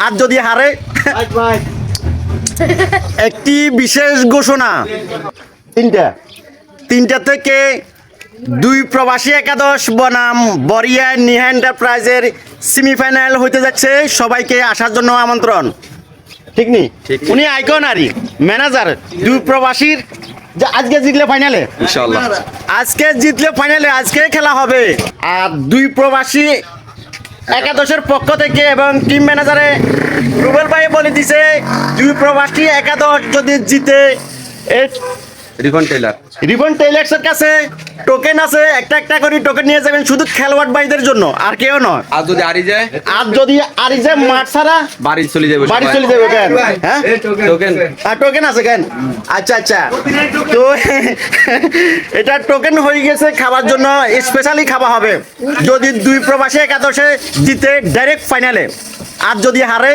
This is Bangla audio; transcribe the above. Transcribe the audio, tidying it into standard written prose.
আর যদি হারে একটি বিশেষ ঘোষণা তিনটা থেকে দুই প্রবাসী একাদশ বনাম বরিয়া নিহা এন্টারপ্রাইজের সেমিফাইনাল হইতে যাচ্ছে, সবাইকে আসার জন্য আমন্ত্রণ। ঠিক নি? উনি আইকনারি ম্যানেজার দুই প্রবাসীর আজকে জিতলে ফাইনালে, ইনশাআল্লাহ আজকে জিতলে ফাইনালে আজকে খেলা হবে। আর দুই প্রবাসী একাদশের পক্ষ থেকে এবং টিম ম্যানেজারে রুবেল ভাই বলে দিছে দুই প্রবাসী একাদশ যদি জিতে রিবন টেইলার্সের কাছে টোকেন আছে, একটা একটা করে টোকেন নিয়ে যাবেন শুধু খেলোয়াড় ভাইদের জন্য, আর কেউ নয়। আর যদি আরি যায় মাঠ ছাড়া বাড়ি চলে যাবে কেন? হ্যাঁ টোকেন আর টোকেন আছে কেন? আচ্ছা তো এটা টোকেন হয়ে গেছে খাবার জন্য, স্পেশালি খাওয়া হবে যদি দুই প্রবাসী একাদশে জিতে ডাইরেক্ট ফাইনালে, আর যদি হারে